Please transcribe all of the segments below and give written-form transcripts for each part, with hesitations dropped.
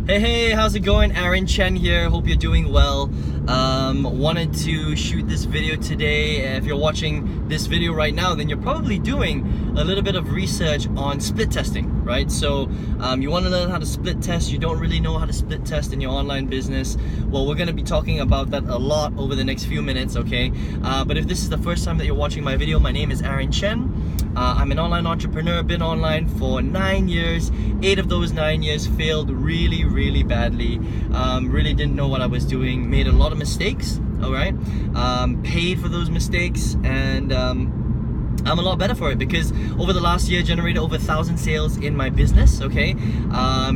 Hey, how's it going? Aaron Chen here. Hope you're doing well. Wanted to shoot this video today. If you're watching this video right now, then you're probably doing a little bit of research on split testing, right? So you want to learn how to split test. You don't really know how to split test in your online business. Well, we're going to be talking about that a lot over the next few minutes, okay? But if this is the first time that you're watching my video, my name is Aaron Chen. I'm an online entrepreneur, been online for 9 years. 8 of those 9 years failed really badly. Really didn't know what I was doing, made a lot of mistakes, all right? Paid for those mistakes, and I'm a lot better for it because over the last year generated over 1,000 sales in my business, okay?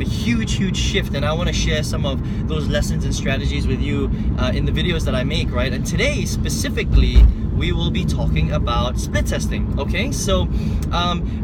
Huge shift, and I want to share some of those lessons and strategies with you in the videos that I make, right? And today specifically, we will be talking about split testing, okay? So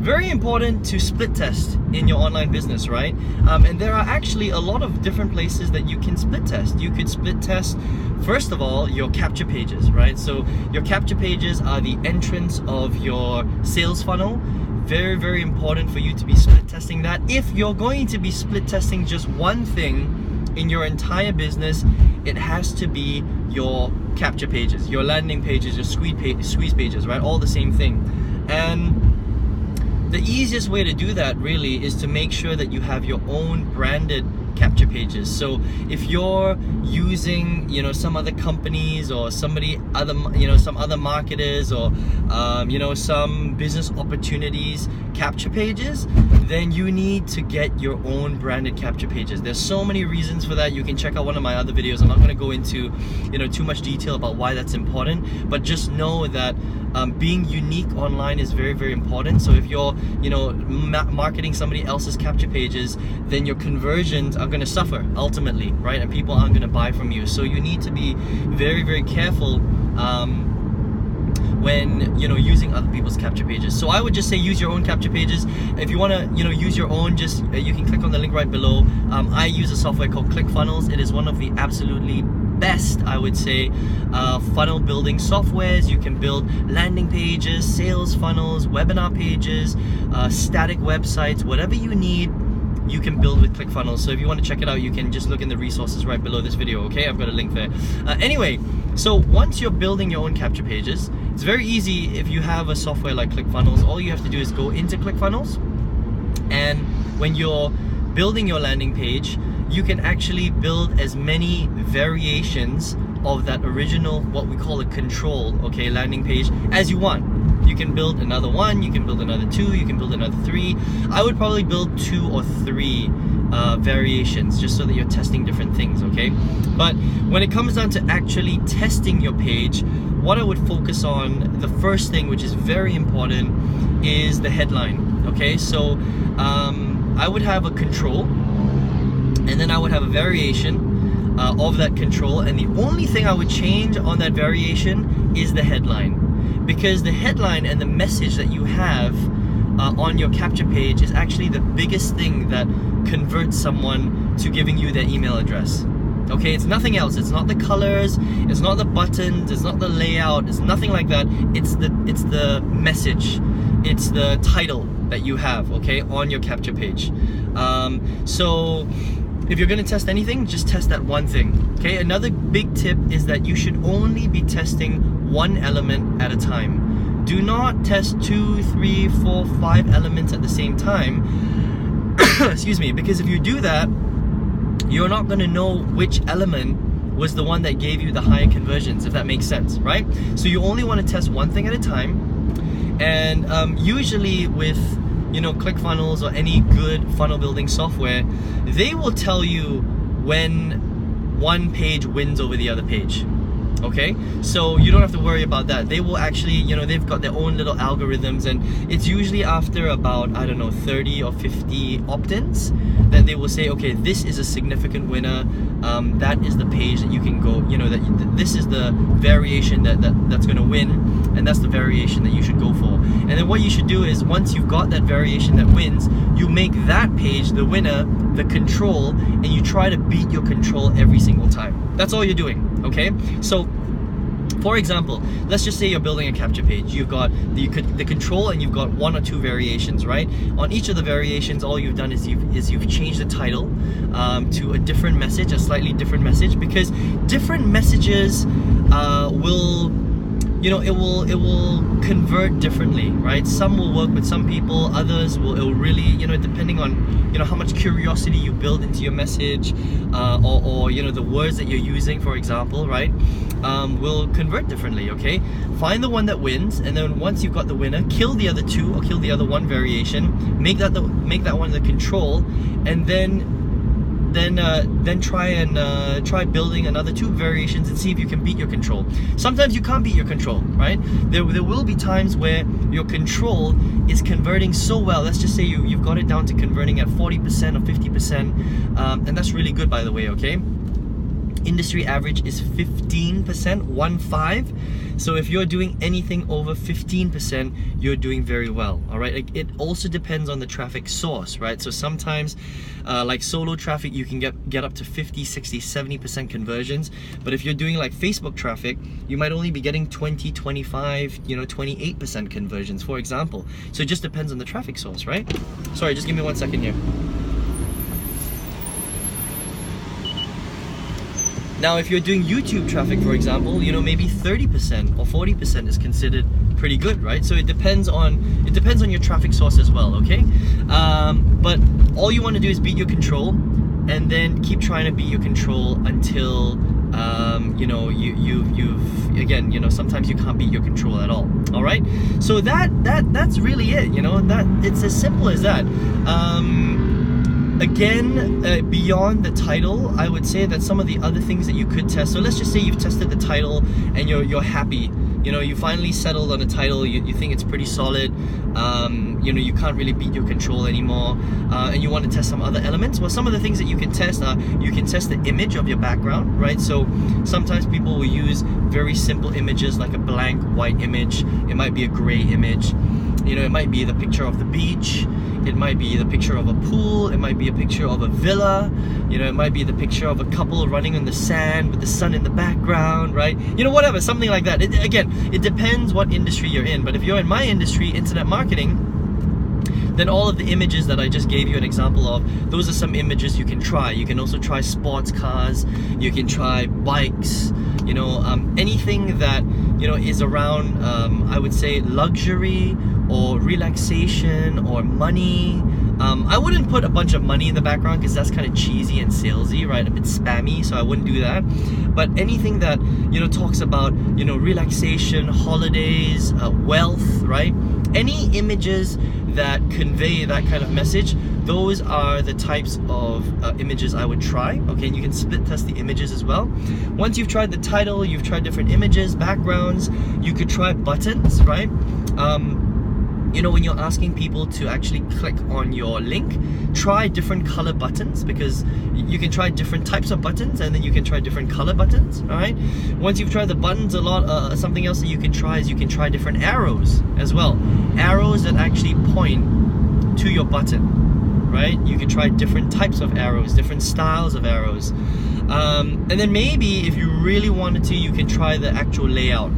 very important to split test in your online business, right? And there are actually a lot of different places that you can split test. You could split test, first of all, your capture pages, right? So your capture pages are the entrance of your sales funnel. Very important for you to be split testing that. If you're going to be split testing just one thing in your entire business, it has to be your capture pages, your landing pages, your squeeze pages, right? All the same thing. And the easiest way to do that really is to make sure that you have your own branded capture pages. So if you're using, some other companies or some other marketers or some business opportunities capture pages, then you need to get your own branded capture pages. There's so many reasons for that. You can check out one of my other videos. I'm not going to go into too much detail about why that's important, but just know that being unique online is very important. So if you're marketing somebody else's capture pages, then your conversions are going to suffer ultimately, right? And people aren't going to buy from you. So you need to be very careful when using other people's capture pages. So I would just say use your own capture pages. If you want to use your own, just you can click on the link right below. I use a software called ClickFunnels. It is one of the absolutely best, I would say, funnel building softwares. You can build landing pages, sales funnels, webinar pages, static websites, whatever you need, you can build with ClickFunnels. So if you want to check it out, you can just look in the resources right below this video, okay? I've got a link there. Anyway, so once you're building your own capture pages, it's very easy. If you have a software like ClickFunnels, all you have to do is go into ClickFunnels, and when you're building your landing page, you can actually build as many variations of that original, what we call a control, okay, landing page as you want. You can build another one, you can build another two, you can build another three. I would probably build 2 or 3 variations just so that you're testing different things, okay? But when it comes down to actually testing your page, what I would focus on, the first thing, which is very important, is the headline, okay? So I would have a control, and then I would have a variation of that control, and the only thing I would change on that variation is the headline. Because the headline and the message that you have on your capture page is actually the biggest thing that converts someone to giving you their email address. Okay, it's nothing else. It's not the colors, it's not the buttons, it's not the layout, it's nothing like that. It's the message, it's the title that you have, okay, on your capture page. So if you're gonna test anything, just test that one thing, okay? Another big tip is that you should only be testing one element at a time. Do not test 2, 3, 4, 5 elements at the same time. Excuse me, because if you do that, you're not gonna know which element was the one that gave you the higher conversions, if that makes sense, right? So you only wanna test one thing at a time. And usually with ClickFunnels or any good funnel building software, they will tell you when one page wins over the other page. Okay, so you don't have to worry about that. They will actually, they've got their own little algorithms, and it's usually after about, I don't know, 30 or 50 opt-ins that they will say, okay, this is a significant winner. That is the page that you can go, this is the variation that's going to win, and that's the variation that you should go for. And then what you should do is, once you've got that variation that wins, you make that page the winner, the control, and you try to beat your control every single time. That's all you're doing, okay? So for example, let's just say you're building a capture page. You've got the control, and you've got 1 or 2 variations, right? On each of the variations, all you've done is you've changed the title. to a different message, a slightly different message, because different messages will, you know, it will convert differently, right? Some will work with some people, others will, it will really, you know, depending on, you know, how much curiosity you build into your message, or you know, the words that you're using, for example, right, will convert differently. Okay, find the one that wins, and then once you've got the winner, kill the other two, or kill the other one variation, make that one the control, and then try building another two variations and see if you can beat your control. Sometimes you can't beat your control, right? There will be times where your control is converting so well. Let's just say you've got it down to converting at 40% or 50%, and that's really good, by the way. Okay, industry average is 15%, 1-5. So if you're doing anything over 15%, you're doing very well. All right, it also depends on the traffic source, right? So sometimes like solo traffic, you can get up to 50, 60, 70% conversions, but if you're doing like Facebook traffic, you might only be getting 20, 25, you know, 28% conversions, for example. So it just depends on the traffic source, right? Sorry, just give me 1 second here. Now, if you're doing YouTube traffic, for example, you know, maybe 30% or 40% is considered pretty good, right? So it depends on your traffic source as well. Okay, but all you want to do is beat your control, and then keep trying to beat your control until you know, you've again, you know, sometimes you can't beat your control at all. All right, so that's really it. You know, that it's as simple as that. Again, beyond the title, I would say that some of the other things that you could test. So let's just say you've tested the title and you're happy. You know, you finally settled on a title. You think it's pretty solid. You know, you can't really beat your control anymore, and you want to test some other elements. Well, some of the things that you can test are, you can test the image of your background, right? So sometimes people will use very simple images, like a blank white image. It might be a gray image. You know, it might be the picture of the beach. It might be the picture of a pool. It might be a picture of a villa. You know, it might be the picture of a couple running on the sand with the sun in the background, right? You know, whatever, something like that. Again, it depends what industry you're in. But if you're in my industry, internet marketing, then all of the images that I just gave you an example of, those are some images you can try. You can also try sports cars. You can try bikes. You know, anything that, you know, is around, I would say, luxury or relaxation or money. I wouldn't put a bunch of money in the background because that's kind of cheesy and salesy, right? A bit spammy, so I wouldn't do that. But anything that, you know, talks about, you know, relaxation, holidays, wealth, right? Any images that convey that kind of message, those are the types of images I would try. Okay, and you can split test the images as well. Once you've tried the title, you've tried different images, backgrounds, you could try buttons, right? You know, when you're asking people to actually click on your link, try different color buttons, because you can try different types of buttons, and then you can try different color buttons. All right, once you've tried the buttons a lot, something else that you can try is you can try different arrows as well, arrows that actually point to your button, right? You can try different types of arrows, different styles of arrows, and then maybe if you really wanted to, you can try the actual layout.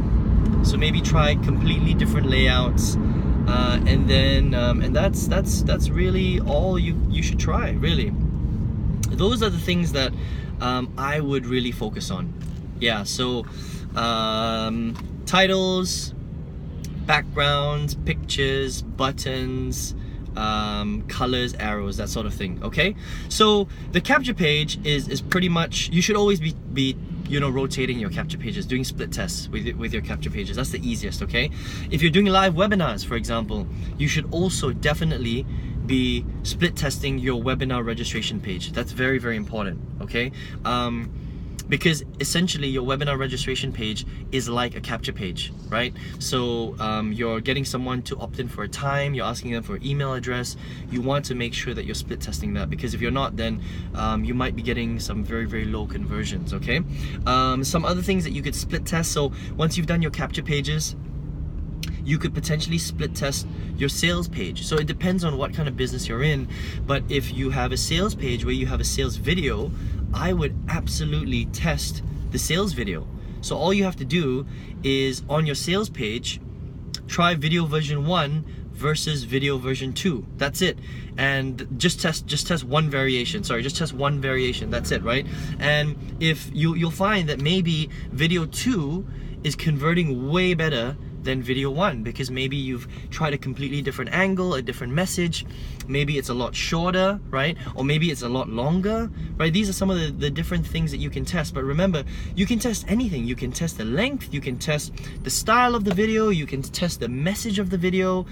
So maybe try completely different layouts, and then and that's really all you should try, really. Those are the things that I would really focus on. Yeah, so titles, backgrounds, pictures, buttons, colors, arrows, that sort of thing. Okay, so the capture page is pretty much, you should always be you know, rotating your capture pages, doing split tests with your capture pages. That's the easiest. Okay, if you're doing live webinars, for example, you should also definitely be split testing your webinar registration page. That's very, very important. Okay, because essentially your webinar registration page is like a capture page, right? So you're getting someone to opt in for a time, you're asking them for an email address. You want to make sure that you're split testing that, because if you're not, then you might be getting some very, very low conversions. Okay, some other things that you could split test. So once you've done your capture pages, you could potentially split test your sales page. So it depends on what kind of business you're in, but if you have a sales page where you have a sales video, I would absolutely test the sales video. So all you have to do is, on your sales page, try video version 1 versus video version 2. That's it. And just test one variation. Sorry, just test one variation. That's it, right? And if you'll find that maybe video 2 is converting way better than video 1, because maybe you've tried a completely different angle, a different message. Maybe it's a lot shorter, right? Or maybe it's a lot longer, right? These are some of the different things that you can test. But remember, you can test anything. You can test the length, you can test the style of the video, you can test the message of the video.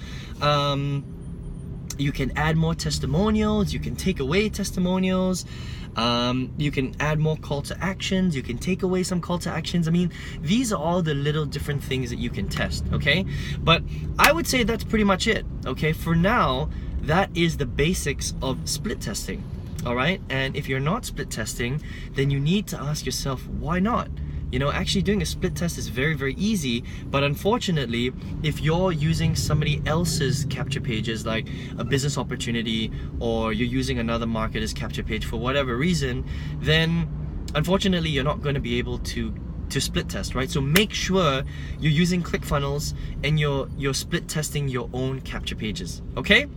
You can add more testimonials, you can take away testimonials. You can add more call to actions, you can take away some call to actions. I mean, these are all the little different things that you can test, okay? But I would say that's pretty much it, okay? For now, that is the basics of split testing, all right? And if you're not split testing, then you need to ask yourself, why not? You know, actually doing a split test is very, very easy, but unfortunately, if you're using somebody else's capture pages, like a business opportunity, or you're using another marketer's capture page for whatever reason, then unfortunately, you're not going to be able to split test, right? So make sure you're using ClickFunnels and you're split testing your own capture pages, okay?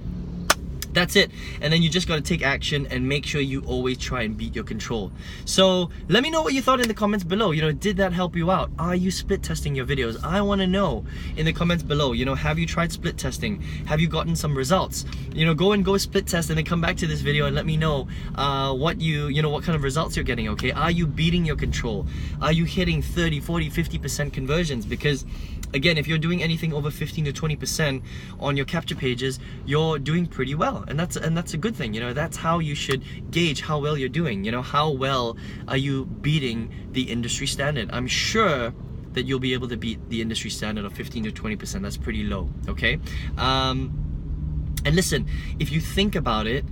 That's it. And then you just got to take action and make sure you always try and beat your control. So let me know what you thought in the comments below. You know, did that help you out? Are you split testing your videos? I want to know in the comments below. You know, have you tried split testing? Have you gotten some results? You know, go split test and then come back to this video and let me know what kind of results you're getting, okay? Are you beating your control? Are you hitting 30, 40, 50% conversions? Because again, if you're doing anything over 15 to 20% on your capture pages, you're doing pretty well, and that's a good thing. You know, that's how you should gauge how well you're doing. You know, how well are you beating the industry standard? I'm sure that you'll be able to beat the industry standard of 15 to 20%. That's pretty low, okay? And listen, if you think about it,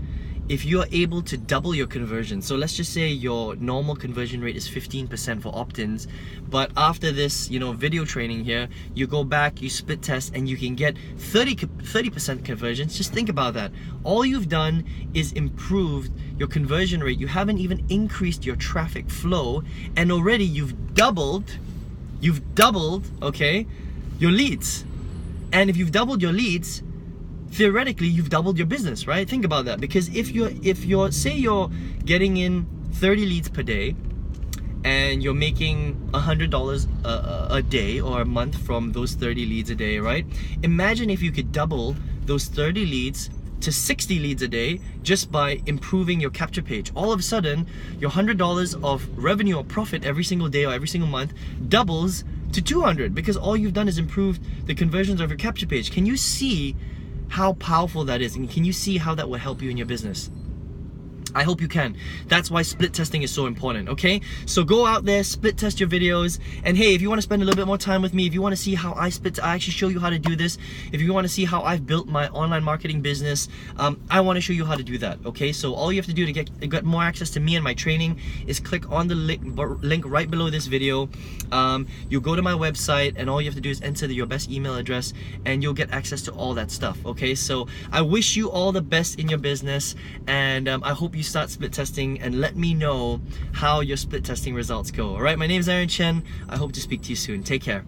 if you are able to double your conversion, so let's just say your normal conversion rate is 15% for opt-ins, but after this, you know, video training here, you go back, you split test, and you can get 30% conversions. Just think about that. All you've done is improved your conversion rate. You haven't even increased your traffic flow, and already you've doubled, okay, your leads. And if you've doubled your leads, theoretically you've doubled your business, right? Think about that. Because if you're say you're getting in 30 leads per day and you're making $100 a day or a month from those 30 leads a day, right? Imagine if you could double those 30 leads to 60 leads a day just by improving your capture page. All of a sudden, your $100 of revenue or profit every single day or every single month doubles to 200, because all you've done is improved the conversions of your capture page. Can you see how powerful that is? And can you see how that will help you in your business? I hope you can. That's why split testing is so important, okay? So go out there, split test your videos, and hey, if you want to spend a little bit more time with me, if you want to see how I actually show you how to do this, if you want to see how I've built my online marketing business, I want to show you how to do that, okay? So all you have to do to get more access to me and my training is click on the link right below this video. You go to my website, and all you have to do is enter your best email address, and you'll get access to all that stuff, okay? So I wish you all the best in your business, and I hope you start split testing, and let me know how your split testing results go. All right, my name is Aaron Chen. I hope to speak to you soon. Take care.